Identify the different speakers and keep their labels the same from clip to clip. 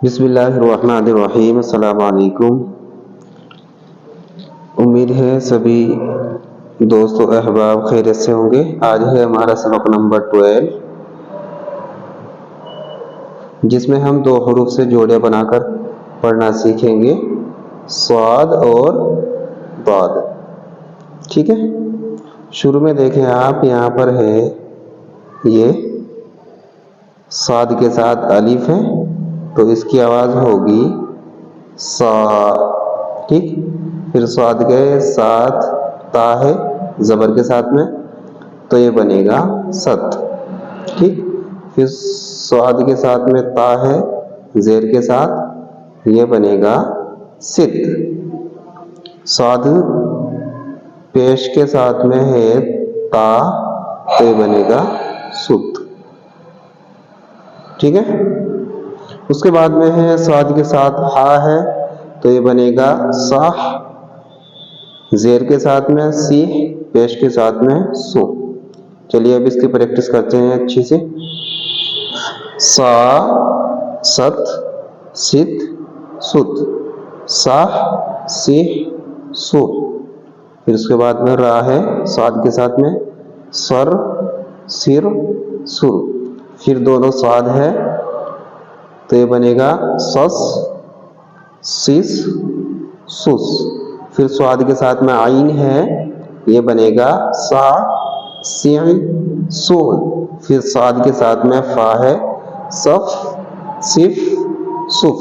Speaker 1: बिस्मिल्लाहिर्रहमानिर्रहीम। अस्सलाम वालेकुम। उम्मीद है सभी दोस्तों अहबाब खैरियत से होंगे। आज है हमारा सबक नंबर 12, जिसमें हम दो हरूफ से जोड़े बनाकर पढ़ना सीखेंगे, स्वाद और दाद। ठीक है, शुरू में देखें आप, यहाँ पर है ये स्वाद के साथ अलिफ है, तो इसकी आवाज़ होगी सा। ठीक, फिर स्वाद के साथ ता है ज़बर के साथ में, तो ये बनेगा सत। ठीक, फिर स्वाद के साथ में ता है ज़ेर के साथ, ये बनेगा सित। स्वाद पेश के साथ में है ता, तो ये बनेगा सुत। ठीक है, उसके बाद में है स्वाद के साथ हा है, तो ये बनेगा साह। ज़ेर के साथ में सी, पेश के साथ में सो। चलिए अब इसकी प्रैक्टिस करते हैं अच्छी से। सा सत सित सुत, साह सिह सु। फिर उसके बाद में रा है स्वाद के साथ में, सर सिर सुर। फिर दोनों स्वाद है, तो ये बनेगा सस सिस सुस। फिर स्वाद के साथ में आइन है, ये बनेगा सा सिन सुल। फिर स्वाद के साथ में फा है, सफ सिफ सुफ।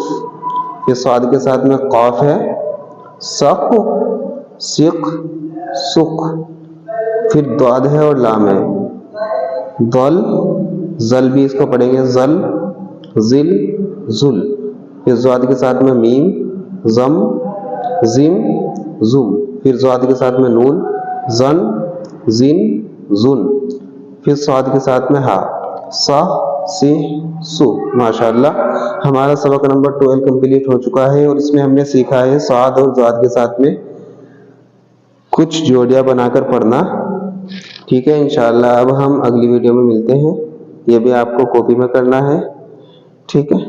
Speaker 1: फिर स्वाद के साथ में कौफ है, सक सिक सुख। फिर द्वाद है और लाम है, दल जल भी इसको पढ़ेंगे, जल जिल जुल। फिर ज़ाद के साथ में मीम जम जिम जुम। फिर ज़ाद के साथ में नून जन जिन जुन। फिर स्वाद के साथ में हा सा सी सु। माशाअल्लाह, हमारा सबक नंबर 12 कंप्लीट हो चुका है और इसमें हमने सीखा है स्वाद और ज़ाद के साथ में कुछ जोड़ियां बनाकर पढ़ना। ठीक है, इंशाअल्लाह अब हम अगली वीडियो में मिलते हैं। ये भी आपको कॉपी में करना है। ठीक है।